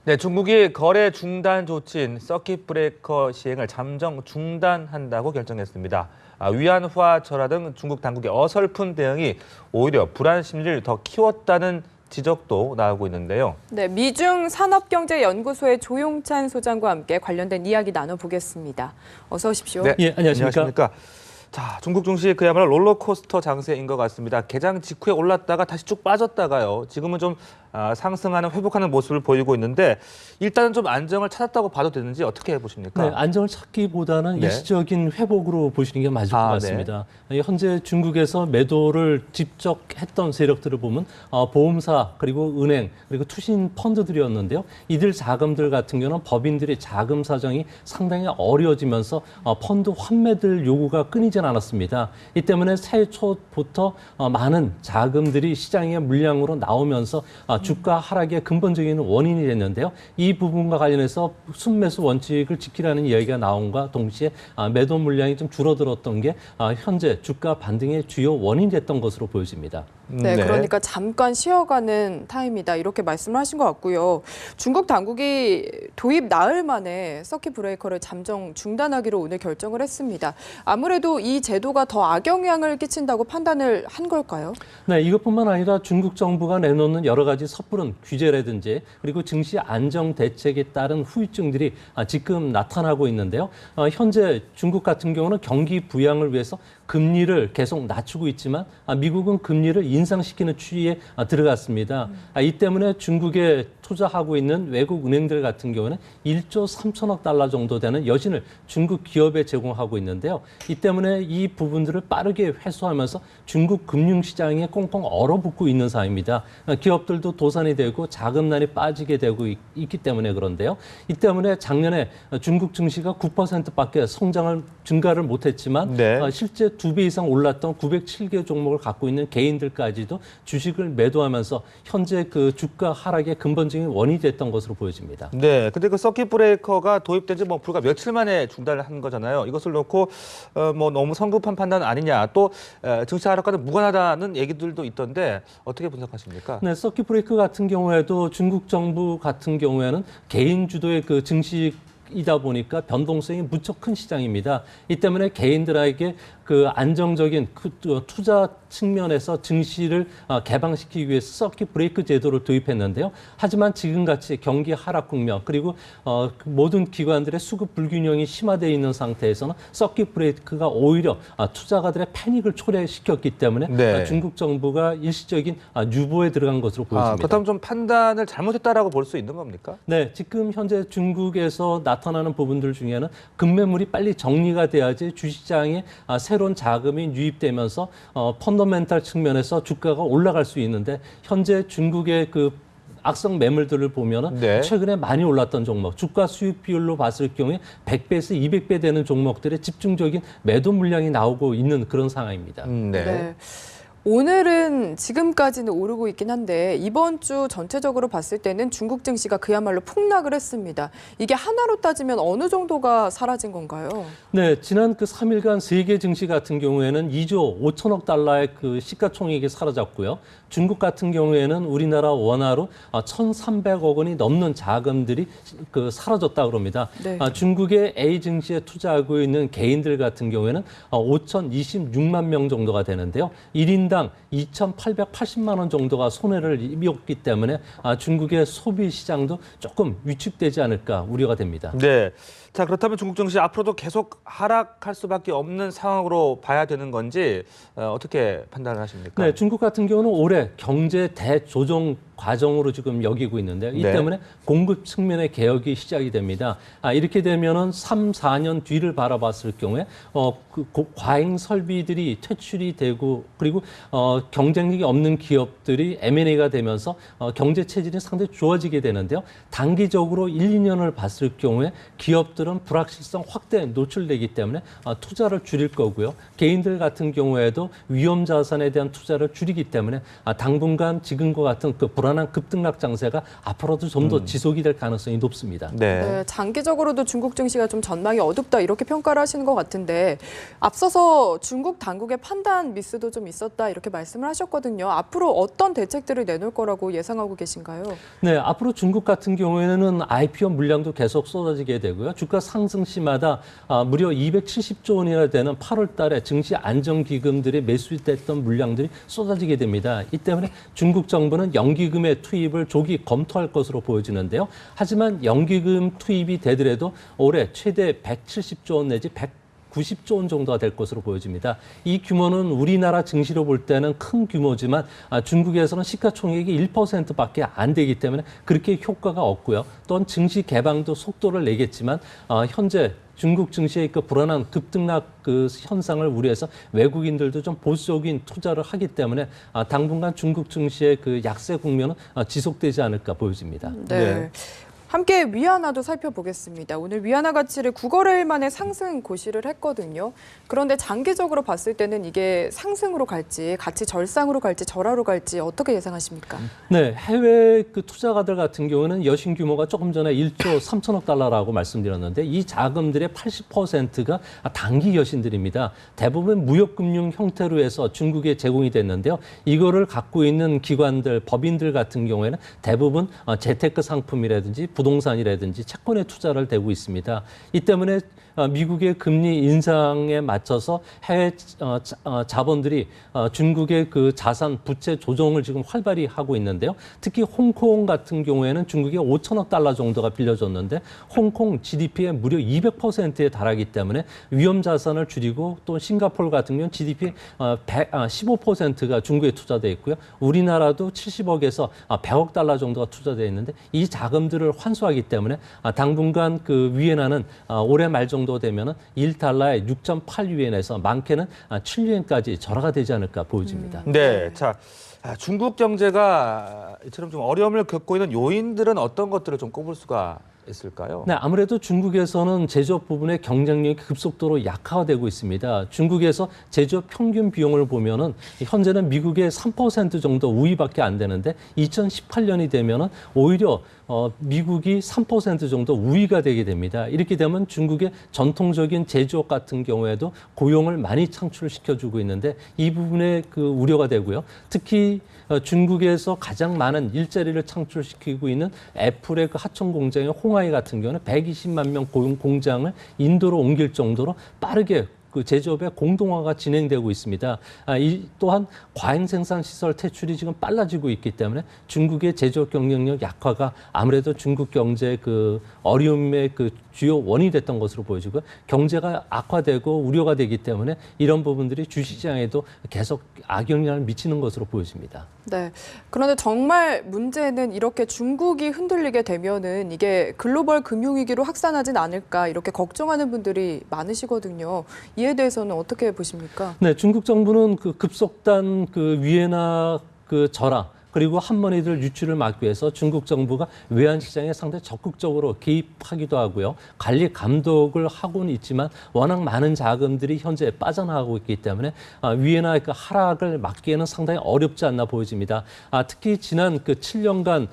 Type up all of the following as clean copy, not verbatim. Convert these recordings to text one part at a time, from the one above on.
네, 중국이 거래 중단 조치인 서킷 브레이커 시행을 잠정 중단한다고 결정했습니다. 위안화 철화 등 중국 당국의 어설픈 대응이 오히려 불안 심리를 더 키웠다는 지적도 나오고 있는데요. 네, 미중 산업경제연구소의 조용찬 소장과 함께 관련된 이야기 나눠보겠습니다. 어서 오십시오. 네, 예, 안녕하십니까. 자, 중국 증시 그야말로 롤러코스터 장세인 것 같습니다. 개장 직후에 올랐다가 다시 쭉 빠졌다가요. 지금은 좀 상승하는, 회복하는 모습을 보이고 있는데 일단은 좀 안정을 찾았다고 봐도 되는지 어떻게 보십니까? 네, 안정을 찾기보다는 네. 일시적인 회복으로 보시는 게 맞을 것 같습니다. 현재 중국에서 매도를 직접 했던 세력들을 보면 보험사, 그리고 은행, 그리고 투신 펀드들이었는데요. 이들 자금들 같은 경우는 법인들의 자금 사정이 상당히 어려워지면서 펀드 환매들 요구가 끊이진 않았습니다. 이 때문에 새해 초부터 많은 자금들이 시장에 물량으로 나오면서 주가 하락의 근본적인 원인이 됐는데요. 이 부분과 관련해서 순매수 원칙을 지키라는 이야기가 나온과 동시에 매도 물량이 좀 줄어들었던 게 현재 주가 반등의 주요 원인이 됐던 것으로 보여집니다. 네, 그러니까 잠깐 쉬어가는 타임이다 이렇게 말씀을 하신 것 같고요. 중국 당국이 도입 나흘 만에 서킷 브레이커를 잠정 중단하기로 오늘 결정을 했습니다. 아무래도 이 제도가 더 악영향을 끼친다고 판단을 한 걸까요? 네, 이것뿐만 아니라 중국 정부가 내놓는 여러 가지 섣부른 규제라든지 그리고 증시 안정 대책에 따른 후유증들이 지금 나타나고 있는데요. 현재 중국 같은 경우는 경기 부양을 위해서 금리를 계속 낮추고 있지만 미국은 금리를 인상시키는 추이에 들어갔습니다. 이 때문에 중국에 투자하고 있는 외국 은행들 같은 경우는 1조 3천억 달러 정도 되는 여신을 중국 기업에 제공하고 있는데요. 이 때문에 이 부분들을 빠르게 회수하면서 중국 금융시장에 꽁꽁 얼어붙고 있는 상황입니다. 기업들도 도산이 되고 자금난이 빠지게 되고 있기 때문에 그런데요. 이 때문에 작년에 중국 증시가 9%밖에 증가를 못했지만 실제 2배 이상 올랐던 907개 종목을 갖고 있는 개인들까지도 주식을 매도하면서 현재 그 주가 하락의 근본적인 원인이 됐던 것으로 보여집니다. 네, 근데 그 서킷 브레이커가 도입된 지 불과 며칠 만에 중단을 한 거잖아요. 이것을 놓고 너무 성급한 판단 아니냐, 또 증시 하락과는 무관하다는 얘기들도 있던데 어떻게 분석하십니까? 네, 서킷 브레이크 같은 경우에도 중국 정부 같은 경우에는 개인 주도의 그 증시이다 보니까 변동성이 무척 큰 시장입니다. 이 때문에 개인들에게 그 안정적인 투자 측면에서 증시를 개방시키기 위해서 서킷 브레이크 제도를 도입했는데요. 하지만 지금같이 경기 하락 국면 그리고 모든 기관들의 수급 불균형이 심화되어 있는 상태에서는 서킷 브레이크가 오히려 투자가들의 패닉을 초래시켰기 때문에 중국 정부가 일시적인 유보에 들어간 것으로 보여집니다. 그렇다면 좀 판단을 잘못했다라고 볼 수 있는 겁니까? 네, 지금 현재 중국에서 나타나는 부분들 중에는 급매물이 빨리 정리가 돼야지 주시장에 새로운 자금이 유입되면서 펀더멘탈 측면에서 주가가 올라갈 수 있는데 현재 중국의 그 악성 매물들을 보면은 최근에 많이 올랐던 종목, 주가 수익 비율로 봤을 경우에 100배에서 200배 되는 종목들의 집중적인 매도 물량이 나오고 있는 그런 상황입니다. 네. 오늘은 지금까지는 오르고 있긴 한데 이번 주 전체적으로 봤을 때는 중국 증시가 그야말로 폭락을 했습니다. 이게 하나로 따지면 어느 정도가 사라진 건가요? 네, 지난 그 3일간 세계 증시 같은 경우에는 2조 5천억 달러의 그 시가총액이 사라졌고요. 중국 같은 경우에는 우리나라 원화로 1,300억 원이 넘는 자금들이 그 사라졌다 그럽니다. 중국의 A 증시에 투자하고 있는 개인들 같은 경우에는 5,026만 명 정도가 되는데요. 1인당 2,880만 원 정도가 손해를 입었기 때문에 중국의 소비 시장도 조금 위축되지 않을까 우려가 됩니다. 네. 자, 그렇다면 중국 증시 앞으로도 계속 하락할 수밖에 없는 상황으로 봐야 되는 건지 어떻게 판단을 하십니까? 네, 중국 같은 경우는 올해 경제 대조정 과정으로 지금 여기고 있는데요. 이 때문에 공급 측면의 개혁이 시작이 됩니다. 이렇게 되면은 3, 4년 뒤를 바라봤을 경우에 과잉 설비들이 퇴출이 되고 그리고 경쟁력이 없는 기업들이 M&A가 되면서 경제 체질이 상당히 좋아지게 되는데요. 단기적으로 1, 2년을 봤을 경우에 기업들 기업들은 불확실성 확대에 노출되기 때문에 투자를 줄일 거고요. 개인들 같은 경우에도 위험 자산에 대한 투자를 줄이기 때문에 당분간 지금과 같은 그 불안한 급등락 장세가 앞으로도 좀 더 지속이 될 가능성이 높습니다. 네, 장기적으로도 중국 증시가 좀 전망이 어둡다 이렇게 평가를 하시는 것 같은데 앞서서 중국 당국의 판단 미스도 좀 있었다 이렇게 말씀을 하셨거든요. 앞으로 어떤 대책들을 내놓을 거라고 예상하고 계신가요? 네, 앞으로 중국 같은 경우에는 IPO 물량도 계속 쏟아지게 되고요. 주가 상승 시마다 무려 270조 원이나 되는 8월 달에 증시 안정기금들이 매수됐던 물량들이 쏟아지게 됩니다. 이 때문에 중국 정부는 연기금의 투입을 조기 검토할 것으로 보여지는데요. 하지만 연기금 투입이 되더라도 올해 최대 170조 원 내지 190조 원 정도가 될 것으로 보여집니다. 이 규모는 우리나라 증시로 볼 때는 큰 규모지만 중국에서는 시가총액이 1%밖에 안 되기 때문에 그렇게 효과가 없고요. 또한 증시 개방도 속도를 내겠지만 현재 중국 증시의 그 불안한 급등락 그 현상을 우려해서 외국인들도 좀 보수적인 투자를 하기 때문에 당분간 중국 증시의 그 약세 국면은 지속되지 않을까 보여집니다. 네. 함께 위안화도 살펴보겠습니다. 오늘 위안화 가치를 9거래일 만에 상승 고시를 했거든요. 그런데 장기적으로 봤을 때는 이게 상승으로 갈지, 가치 절상으로 갈지, 절하로 갈지 어떻게 예상하십니까? 네, 해외 그 투자가들 같은 경우는 여신 규모가 조금 전에 1조 3천억 달러라고 말씀드렸는데 이 자금들의 80%가 단기 여신들입니다. 대부분 무역금융 형태로 해서 중국에 제공이 됐는데요. 이거를 갖고 있는 기관들, 법인들 같은 경우에는 대부분 재테크 상품이라든지 부동산이라든지 채권에 투자를 대고 있습니다. 이 때문에 미국의 금리 인상에 맞춰서 해외 자본들이 중국의 그 자산 부채 조정을 지금 활발히 하고 있는데요. 특히 홍콩 같은 경우에는 중국에 5천억 달러 정도가 빌려줬는데 홍콩 GDP의 무려 200%에 달하기 때문에 위험 자산을 줄이고 또 싱가포르 같은 경우는 GDP 15%가 중국에 투자되어 있고요. 우리나라도 70억에서 100억 달러 정도가 투자되어 있는데 이 자금들을 환수하기 때문에 당분간 그 위엔화는 올해 말 정도 되면은 1달러에 6.8유엔에서 많게는 7유엔까지 절하가 되지 않을까 보여집니다. 네, 자 중국 경제가 이처럼 좀 어려움을 겪고 있는 요인들은 어떤 것들을 좀 꼽을 수가 있을까요? 네, 아무래도 중국에서는 제조업 부분의 경쟁력이 급속도로 약화되고 있습니다. 중국에서 제조업 평균 비용을 보면은 현재는 미국의 3% 정도 우위밖에 안 되는데 2018년이 되면은 오히려 미국이 3% 정도 우위가 되게 됩니다. 이렇게 되면 중국의 전통적인 제조업 같은 경우에도 고용을 많이 창출시켜주고 있는데 이 부분에 그 우려가 되고요. 특히 중국에서 가장 많은 일자리를 창출시키고 있는 애플의 그 하청 공장의 홍하이 같은 경우는 120만 명 고용 공장을 인도로 옮길 정도로 빠르게 그 제조업의 공동화가 진행되고 있습니다. 이 또한 과잉 생산 시설 퇴출이 지금 빨라지고 있기 때문에 중국의 제조업 경쟁력 약화가 아무래도 중국 경제 그 어려움의 그 주요 원인이 됐던 것으로 보여지고요. 경제가 악화되고 우려가 되기 때문에 이런 부분들이 주시장에도 계속 악영향을 미치는 것으로 보여집니다. 네. 그런데 정말 문제는 이렇게 중국이 흔들리게 되면은 이게 글로벌 금융위기로 확산하진 않을까 이렇게 걱정하는 분들이 많으시거든요. 이에 대해서는 어떻게 보십니까? 네, 중국 정부는 그 급속단 그 위엔화 그 절하 그리고 한머니들 유출을 막기 위해서 중국 정부가 외환 시장에 상당히 적극적으로 개입하기도 하고요. 관리 감독을 하고는 있지만 워낙 많은 자금들이 현재 빠져나가고 있기 때문에 위엔화 그 하락을 막기에는 상당히 어렵지 않나 보여집니다. 특히 지난 그 7년간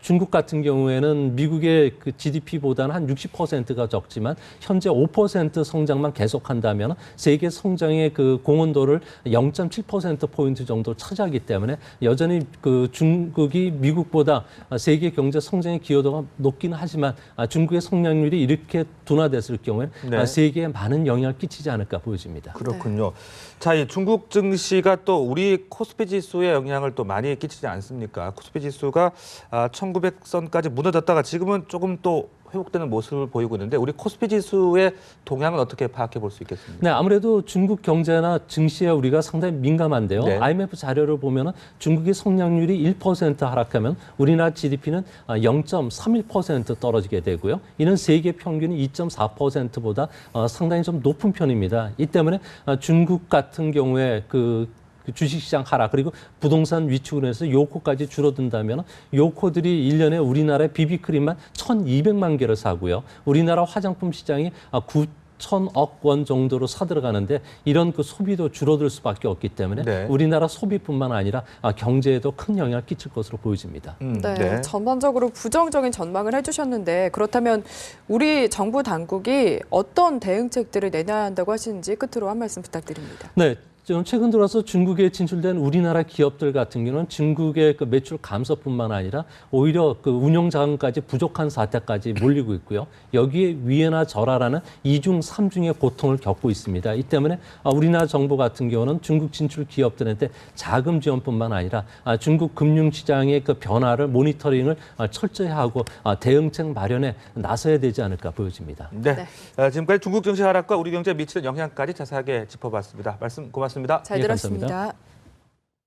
중국 같은 경우에는 미국의 그 GDP보다는 한 60%가 적지만 현재 5% 성장만 계속한다면 세계 성장의 그 공헌도를 0.7%포인트 정도 차지하기 때문에 여전히 그 중국이 미국보다 세계 경제 성장의 기여도가 높기는 하지만 중국의 성장률이 이렇게 둔화됐을 경우에는 네. 세계에 많은 영향을 끼치지 않을까 보여집니다. 그렇군요. 자, 이 중국 증시가 또 우리 코스피 지수에 영향을 또 많이 끼치지 않습니까? 코스피 지수가 1900선까지 무너졌다가 지금은 조금 또 회복되는 모습을 보이고 있는데 우리 코스피 지수의 동향은 어떻게 파악해 볼 수 있겠습니까? 네, 아무래도 중국 경제나 증시에 우리가 상당히 민감한데요. 네. IMF 자료를 보면은 중국의 성장률이 1% 하락하면 우리나라 GDP는 0.31% 떨어지게 되고요. 이는 세계 평균이 2.4%보다 상당히 좀 높은 편입니다. 이 때문에 중국 같은 경우에 그 그 주식시장 하락 그리고 부동산 위축으로 해서 요코까지 줄어든다면 요코들이 1년에 우리나라의 비비크림만 1,200만 개를 사고요. 우리나라 화장품 시장이 9천억 원 정도로 사들어가는데 이런 그 소비도 줄어들 수밖에 없기 때문에 네. 우리나라 소비뿐만 아니라 경제에도 큰 영향을 끼칠 것으로 보여집니다. 네, 전반적으로 부정적인 전망을 해주셨는데 그렇다면 우리 정부 당국이 어떤 대응책들을 내놔야 한다고 하시는지 끝으로 한 말씀 부탁드립니다. 네. 좀 최근 들어서 중국에 진출된 우리나라 기업들 같은 경우는 중국의 그 매출 감소뿐만 아니라 오히려 그 운영 자금까지 부족한 사태까지 몰리고 있고요. 여기에 위해나 절하라는 이중 삼중의 고통을 겪고 있습니다. 이 때문에 우리나라 정부 같은 경우는 중국 진출 기업들한테 자금 지원뿐만 아니라 중국 금융시장의 그 변화를 모니터링을 철저히 하고 대응책 마련에 나서야 되지 않을까 보여집니다. 네. 지금까지 중국 증시 하락과 우리 경제에 미치는 영향까지 자세하게 짚어봤습니다. 말씀 고맙습니다. 잘 예, 들었습니다. 감사합니다.